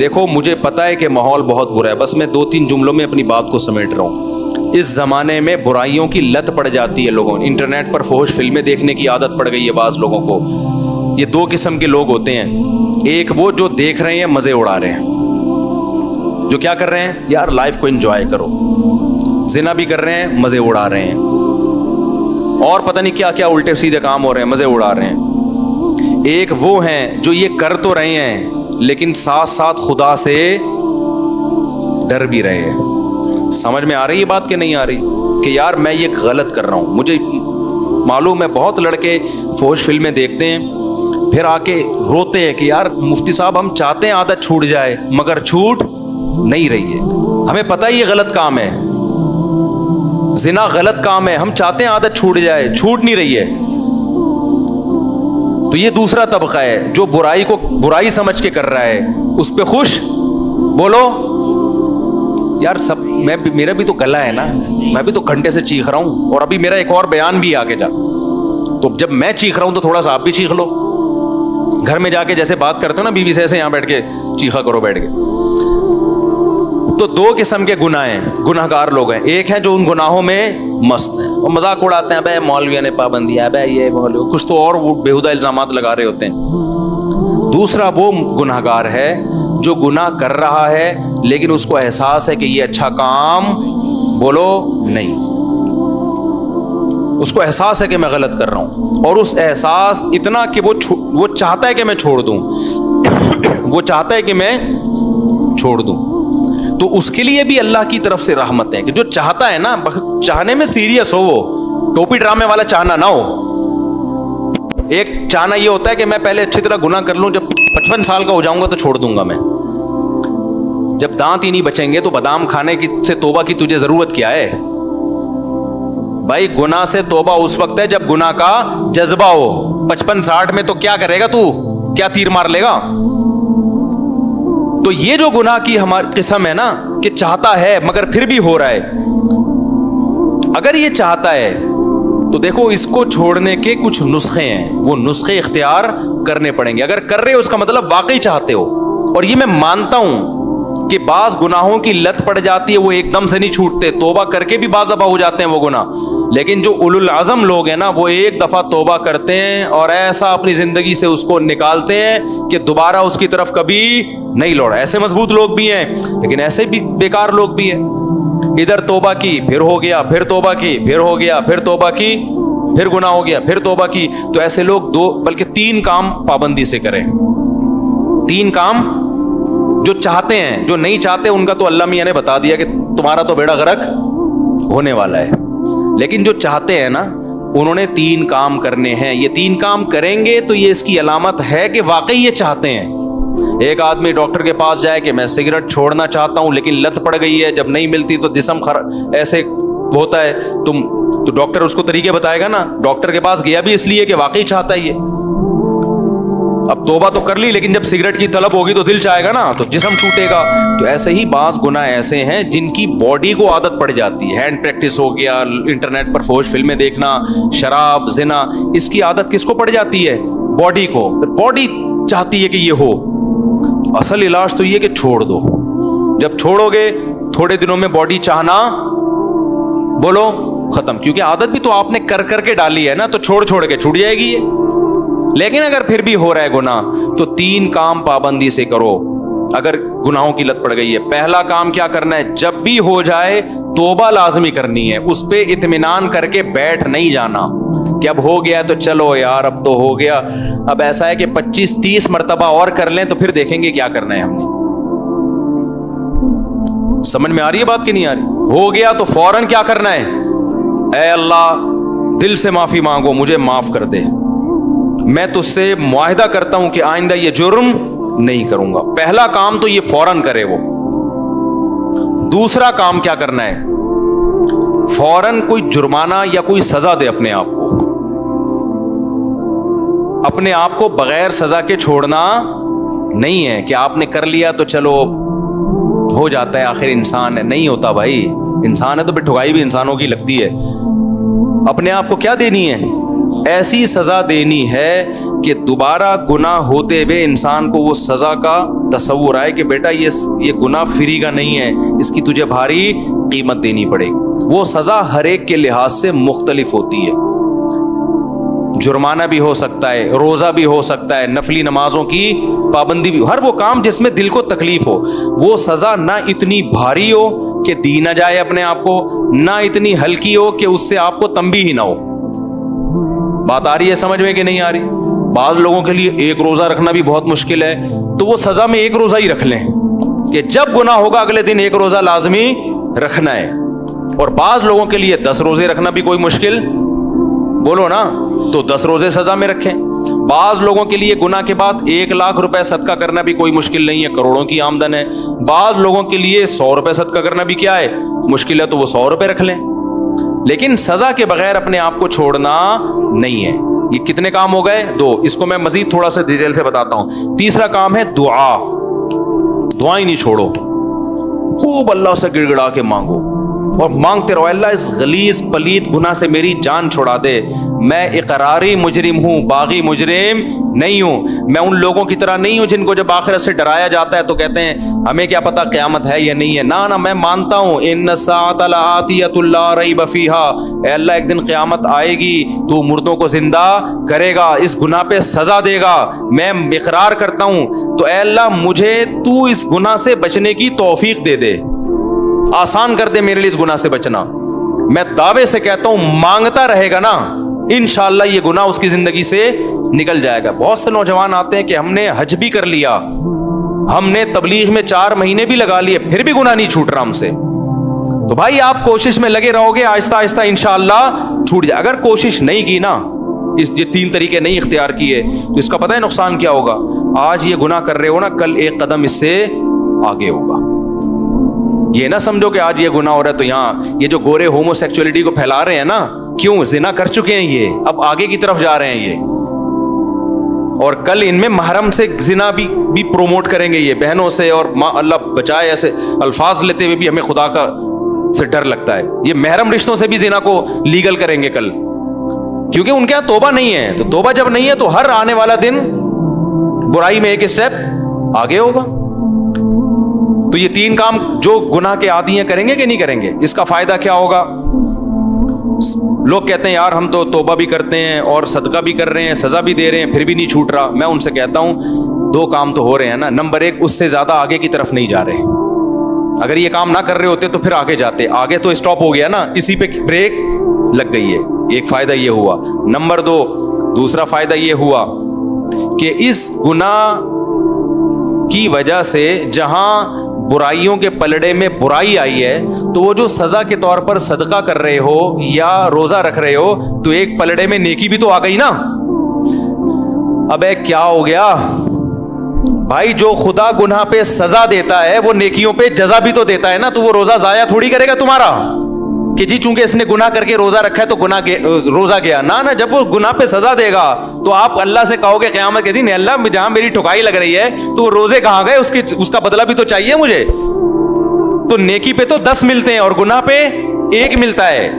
دیکھو مجھے پتا ہے کہ ماحول بہت برا ہے، بس میں 2-3 جملوں میں اپنی بات کو سمیٹ رہا ہوں۔ اس زمانے میں برائیوں کی لت پڑ جاتی ہے لوگوں، انٹرنیٹ پر فحش فلمیں دیکھنے کی عادت پڑ گئی ہے بعض لوگوں کو۔ یہ 2 قسم کے لوگ ہوتے ہیں، ایک وہ جو دیکھ رہے ہیں مزے اڑا رہے ہیں، جو کیا کر رہے ہیں یار لائف کو انجوائے کرو، زنا بھی کر رہے ہیں مزے اڑا رہے ہیں، اور پتہ نہیں کیا کیا الٹے سیدھے کام ہو رہے ہیں، مزے اڑا رہے ہیں۔ ایک وہ ہیں جو یہ کر تو رہے ہیں لیکن ساتھ ساتھ خدا سے ڈر بھی رہے ہیں۔ سمجھ میں آ رہی ہے بات کہ نہیں آ رہی کہ یار میں یہ غلط کر رہا ہوں؟ مجھے معلوم ہے بہت لڑکے فحش فلمیں دیکھتے ہیں پھر آ کے روتے ہیں کہ یار مفتی صاحب ہم چاہتے ہیں عادت چھوٹ جائے مگر چھوٹ نہیں رہی ہے، ہمیں پتہ ہے یہ غلط کام ہے، زنا غلط کام ہے، ہم چاہتے ہیں عادت چھوٹ جائے، چھوٹ نہیں رہی ہے۔ تو یہ دوسرا طبقہ ہے جو برائی کو برائی سمجھ کے کر رہا ہے، اس پہ خوش بولو یار سب میرا بھی تو گلا ہے نا، میں بھی تو گھنٹے سے چیخ رہا ہوں، اور ابھی میرا ایک اور بیان بھی آگے جا، تو جب میں چیخ رہا ہوں تو تھوڑا سا آپ بھی چیخ لو، گھر میں جا کے جیسے بات کرتے ہو نا بیوی سے، ایسے یہاں بیٹھ کے چیخا کرو بیٹھ کے۔ تو 2 قسم کے گناہ ہیں، گناہ گار لوگ ہیں، ایک ہیں جو ان گناہوں میں مست ہیں اور مذاق اڑاتے ہیں، بھائی مولویوں نے پابندیاں، بھائی یہ مولوی کچھ تو اور وہ بیہودہ الزامات لگا رہے ہوتے ہیں۔ دوسرا وہ گناہ گار ہے جو گناہ کر رہا ہے لیکن اس کو احساس ہے کہ یہ اچھا کام بولو نہیں، اس کو احساس ہے کہ میں غلط کر رہا ہوں، اور اس احساس اتنا کہ وہ چاہتا ہے کہ میں چھوڑ دوں، وہ چاہتا ہے کہ میں چھوڑ دوں۔ تو اس کے لیے بھی اللہ کی طرف سے رحمت ہے کہ جو چاہتا ہے نا، چاہنے میں سیریس ہو، وہ ٹوپی ڈرامے والا چاہنا نہ ہو۔ ایک چاہنا یہ ہوتا ہے کہ میں پہلے اچھی طرح گناہ کر لوں، جب 55 سال کا ہو جاؤں گا تو چھوڑ دوں گا میں، جب دانت ہی نہیں بچیں گے تو بادام کھانے کی سے توبہ کی تجھے ضرورت کیا ہے؟ بھائی گناہ سے توبہ اس وقت ہے جب گناہ کا جذبہ ہو، 55-60 میں تو کیا کرے گا تو کیا تیر مار لے گا؟ تو یہ جو گناہ کی ہماری قسم ہے نا کہ چاہتا ہے مگر پھر بھی ہو رہا ہے، اگر یہ چاہتا ہے تو دیکھو اس کو چھوڑنے کے کچھ نسخے ہیں، وہ نسخے اختیار کرنے پڑیں گے۔ اگر کر رہے ہو اس کا مطلب واقعی چاہتے ہو، اور یہ میں مانتا ہوں کہ بعض گناہوں کی لت پڑ جاتی ہے، وہ ایک دم سے نہیں چھوٹتے، توبہ کر کے بھی بعض دفعہ ہو جاتے ہیں وہ گناہ، لیکن جو اولو العزم لوگ ہیں نا وہ ایک دفعہ توبہ کرتے ہیں اور ایسا اپنی زندگی سے اس کو نکالتے ہیں کہ دوبارہ اس کی طرف کبھی نہیں لوٹا۔ ایسے مضبوط لوگ بھی ہیں لیکن ایسے بھی بیکار لوگ بھی ہیں، ادھر توبہ کی پھر ہو گیا، پھر توبہ کی پھر ہو گیا، پھر توبہ کی پھر گناہ ہو گیا، پھر توبہ کی۔ تو ایسے لوگ 2 بلکہ 3 کام پابندی سے کریں، 3 کام جو چاہتے ہیں، جو نہیں چاہتے ان کا تو اللہ میاں نے بتا دیا کہ تمہارا تو بیڑا غرق ہونے والا ہے، لیکن جو چاہتے ہیں نا انہوں نے 3 کام کرنے ہیں۔ یہ 3 کام کریں گے تو یہ اس کی علامت ہے کہ واقعی یہ چاہتے ہیں۔ ایک آدمی ڈاکٹر کے پاس جائے کہ میں سگریٹ چھوڑنا چاہتا ہوں لیکن لت پڑ گئی ہے، جب نہیں ملتی تو جسم ایسے ہوتا ہے، تو ڈاکٹر اس کو طریقے بتائے گا نا۔ ڈاکٹر کے پاس گیا بھی اس لیے کہ واقعی چاہتا ہے یہ، اب توبہ تو کر لی لیکن جب سگریٹ کی طلب ہوگی تو دل چاہے گا نا، تو جسم ٹوٹے گا۔ تو ایسے ہی بعض گناہ ایسے ہیں جن کی باڈی کو عادت پڑ جاتی ہے، ہینڈ پریکٹس ہو گیا، انٹرنیٹ پر فحش فلمیں دیکھنا، شراب، زنا، اس کی عادت کس کو پڑ جاتی ہے؟ باڈی کو۔ باڈی چاہتی ہے کہ یہ ہو، اصل علاج تو یہ کہ چھوڑ دو۔ جب چھوڑو گے تھوڑے دنوں میں باڈی چاہنا بولو ختم، کیونکہ عادت بھی تو آپ نے کر کر کے ڈالی ہے نا، تو چھوڑ کے چھوٹ جائے گی یہ۔ لیکن اگر پھر بھی ہو رہا ہے گناہ تو 3 کام پابندی سے کرو اگر گناہوں کی لت پڑ گئی ہے۔ پہلا کام کیا کرنا ہے؟ جب بھی ہو جائے توبہ لازمی کرنی ہے، اس پہ اطمینان کر کے بیٹھ نہیں جانا کہ اب ہو گیا تو چلو یار اب تو ہو گیا، اب ایسا ہے کہ 25-30 مرتبہ اور کر لیں تو پھر دیکھیں گے کیا کرنا ہے ہم نے۔ سمجھ میں آ رہی ہے بات کہ نہیں آ رہی؟ ہو گیا تو فوراً کیا کرنا ہے؟ اے اللہ دل سے معافی مانگو، مجھے معاف کر دے، میں تجھ سے معاہدہ کرتا ہوں کہ آئندہ یہ جرم نہیں کروں گا۔ پہلا کام تو یہ فوراً کرے وہ۔ دوسرا کام کیا کرنا ہے؟ فوراً کوئی جرمانہ یا کوئی سزا دے اپنے آپ کو، اپنے آپ کو بغیر سزا کے چھوڑنا نہیں ہے کہ آپ نے کر لیا تو چلو ہو جاتا ہے، آخر انسان ہے۔ نہیں ہوتا بھائی، انسان ہے تو پھر ٹھگائی بھی انسانوں کی لگتی ہے۔ اپنے آپ کو کیا دینی ہے؟ ایسی سزا دینی ہے کہ دوبارہ گناہ ہوتے ہوئے انسان کو وہ سزا کا تصور آئے کہ بیٹا یہ گناہ فری کا نہیں ہے, اس کی تجھے بھاری قیمت دینی پڑے گی. وہ سزا ہر ایک کے لحاظ سے مختلف ہوتی ہے. جرمانہ بھی ہو سکتا ہے, روزہ بھی ہو سکتا ہے, نفلی نمازوں کی پابندی بھی, ہر وہ کام جس میں دل کو تکلیف ہو. وہ سزا نہ اتنی بھاری ہو کہ دی نہ جائے اپنے آپ کو, نہ اتنی ہلکی ہو کہ اس سے آپ کو تنبیہ ہی نہ ہو. بات آ رہی ہے سمجھ میں کہ نہیں آ رہی؟ بعض لوگوں کے لیے ایک روزہ رکھنا بھی بہت مشکل ہے, تو وہ سزا میں ایک روزہ ہی رکھ لیں کہ جب گناہ ہوگا اگلے دن ایک روزہ لازمی رکھنا ہے. اور بعض لوگوں کے لیے 10 روزے رکھنا بھی کوئی مشکل, بولو نا, تو 10 روزے سزا میں رکھیں. بعض لوگوں کے لیے گناہ کے بعد 1 لاکھ روپے صدقہ کرنا بھی کوئی مشکل نہیں ہے, کروڑوں کی آمدن ہے. بعض لوگوں کے لیے 100 روپے صدقہ کرنا بھی کیا ہے, مشکل ہے, تو وہ 100 روپے رکھ لیں. لیکن سزا کے بغیر اپنے آپ کو چھوڑنا نہیں ہے. یہ کتنے کام ہو گئے؟ 2. اس کو میں مزید تھوڑا سا ڈیٹیل سے بتاتا ہوں. تیسرا کام ہے دعا. دعائیں نہیں چھوڑو, خوب اللہ سے گڑ گڑا کے مانگو اور مانگتے رہو, اللہ اس غلیظ پلید گناہ سے میری جان چھڑا دے. میں اقراری مجرم ہوں, باغی مجرم نہیں ہوں. میں ان لوگوں کی طرح نہیں ہوں جن کو جب آخرت سے ڈرایا جاتا ہے تو کہتے ہیں ہمیں کیا پتا قیامت ہے یا نہیں ہے. نہ میں مانتا ہوں ان الساعۃ لآتیۃ لا ریب فیہا, اے اللہ ایک دن قیامت آئے گی, تو مردوں کو زندہ کرے گا, اس گناہ پہ سزا دے گا, میں اقرار کرتا ہوں. تو اے اللہ مجھے تو اس گناہ سے بچنے کی توفیق دے دے, آسان کر دے میرے لیے اس گناہ سے بچنا. میں دعوے سے کہتا ہوں مانگتا رہے گا نا, انشاءاللہ یہ گناہ اس کی زندگی سے نکل جائے گا. بہت سے نوجوان آتے ہیں کہ ہم نے حج بھی کر لیا, ہم نے تبلیغ میں 4 مہینے بھی لگا لیے, پھر بھی گناہ نہیں چھوٹ رہا ہم سے. تو بھائی آپ کوشش میں لگے رہو گے, آہستہ آہستہ انشاءاللہ چھوٹ جائے. اگر کوشش نہیں کی نا, یہ 3 طریقے نہیں اختیار کیے, تو اس کا پتہ ہے نقصان کیا ہوگا؟ آج یہ گناہ کر رہے ہو نا, کل ایک قدم اس سے آگے ہوگا. یہ نہ سمجھو کہ آج یہ گناہ ہو رہا ہے تو یہاں یہ جو گورے ہومو سیکچولیٹی کو پھیلا رہے ہیں نا, کیوں زنا کر چکے ہیں یہ, اب آگے کی طرف جا رہے ہیں یہ, اور کل ان میں محرم سے زنا بھی پروموٹ کریں گے یہ بہنوں سے, اور اللہ بچائے ایسے الفاظ لیتے ہوئے بھی ہمیں خدا کا سے ڈر لگتا ہے. یہ محرم رشتوں سے بھی زنا کو لیگل کریں گے کل, کیونکہ ان کے یہاں توبہ نہیں ہے. تو توبہ جب نہیں ہے تو ہر آنے والا دن برائی میں ایک اسٹیپ آگے ہوگا. تو یہ 3 کام جو گناہ کے عادی ہیں کریں گے کہ نہیں کریں گے؟ اس کا فائدہ کیا ہوگا؟ لوگ کہتے ہیں یار ہم تو توبہ بھی کرتے ہیں اور صدقہ بھی کر رہے ہیں, سزا بھی دے رہے ہیں, پھر بھی نہیں چھوٹ رہا. میں ان سے کہتا ہوں 2 کام تو ہو رہے ہیں نا. نمبر 1, اس سے زیادہ آگے کی طرف نہیں جا رہے. اگر یہ کام نہ کر رہے ہوتے تو پھر آگے جاتے, آگے تو اسٹاپ ہو گیا نا, اسی پہ بریک لگ گئی ہے. ایک فائدہ یہ ہوا. نمبر 2, دوسرا فائدہ یہ ہوا کہ اس گناہ کی وجہ سے جہاں برائیوں کے پلڑے میں برائی آئی ہے, تو وہ جو سزا کے طور پر صدقہ کر رہے ہو یا روزہ رکھ رہے ہو, تو ایک پلڑے میں نیکی بھی تو آ گئی نا. اب کیا ہو گیا بھائی؟ جو خدا گناہ پہ سزا دیتا ہے وہ نیکیوں پہ جزا بھی تو دیتا ہے نا. تو وہ روزہ ضائع تھوڑی کرے گا تمہارا کہ جی چونکہ اس نے گناہ کر کے روزہ رکھا ہے تو روزہ گیا. نہ جب وہ گناہ پہ سزا دے گا تو آپ اللہ سے کہو گے قیامت کے دن, اللہ جہاں میری ٹھکائی لگ رہی ہے تو وہ روزے کہاں گئے, اس کا بدلہ بھی تو چاہیے مجھے. تو نیکی پہ تو 10 ملتے ہیں اور گناہ پہ 1 ملتا ہے.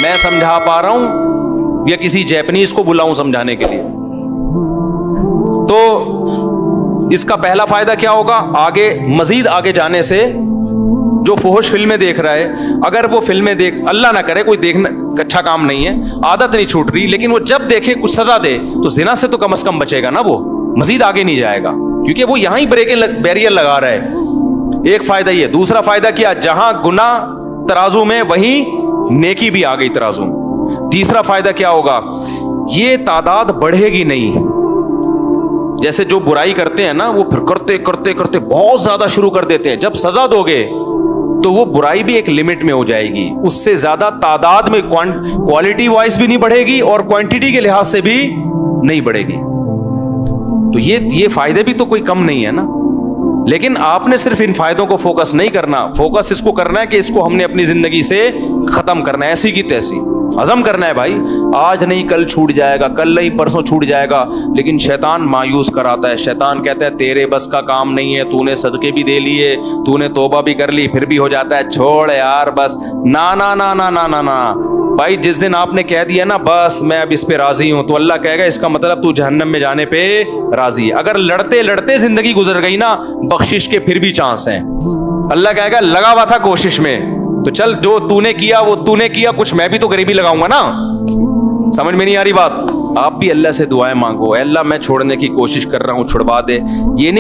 میں سمجھا پا رہا ہوں یا کسی جیپنیز کو بلاؤں سمجھانے کے لیے؟ تو اس کا پہلا فائدہ کیا ہوگا؟ آگے مزید آگے جانے سے جو فحش فلمیں دیکھ رہا ہے, اگر وہ فلمیں اللہ نہ کرے, کوئی دیکھنا اچھا کام نہیں ہے, عادت نہیں چھوٹ رہی, لیکن وہ جب دیکھے کچھ سزا دے تو زنا سے تو کم از کم بچے گا نا, وہ مزید آگے نہیں جائے گا کیونکہ وہ یہاں ہی بیریئر لگا رہا ہے. ایک فائدہ یہ. دوسرا فائدہ کیا؟ جہاں گناہ ترازو میں وہیں نیکی بھی آ گئی ترازو میں. تیسرا فائدہ کیا ہوگا؟ یہ تعداد بڑھے گی نہیں. جیسے جو برائی کرتے ہیں نا وہ پھر کرتے کرتے کرتے بہت زیادہ شروع کر دیتے ہیں, جب سزا دو گے تو وہ برائی بھی ایک لمٹ میں ہو جائے گی, اس سے زیادہ تعداد میں کوالٹی وائز بھی نہیں بڑھے گی اور کوانٹٹی کے لحاظ سے بھی نہیں بڑھے گی. تو یہ فائدے بھی تو کوئی کم نہیں ہے نا. لیکن آپ نے صرف ان فائدوں کو فوکس نہیں کرنا, فوکس اس کو کرنا ہے کہ اس کو ہم نے اپنی زندگی سے ختم کرنا ہے, ایسی کی تیسی عزم کرنا ہے بھائی. آج نہیں کل چھوٹ جائے گا, کل نہیں پرسوں چھوٹ جائے گا. لیکن شیطان مایوس کراتا ہے, شیطان کہتا ہے تیرے بس کا کام نہیں ہے, تو نے صدقے بھی دے لیے, تو نے توبہ بھی کر لی, پھر بھی ہو جاتا ہے چھوڑ یار بس. نا نا نا نا نا نا نا, بھائی جس دن آپ نے کہہ دیا نا بس میں اب اس پہ راضی ہوں، تو اللہ کہے گا اس کا مطلب تو جہنم میں جانے پہ راضی ہے۔ اگر لڑتے لڑتے زندگی گزر گئی نا، بخشش کے پھر بھی چانس ہیں۔ اللہ کہے گا لگا ہوا تھا کوشش میں، تو چل جو تو نے کیا وہ تو نے کیا، کچھ میں بھی تو غریبی لگاؤں گا نا۔ سمجھ میں نہیں آ رہی بات؟ آپ بھی اللہ سے دعائیں مانگو، اے اللہ میں چھوڑنے کی کوشش کر رہا ہوں، چھڑوا دے۔ یہ نہیں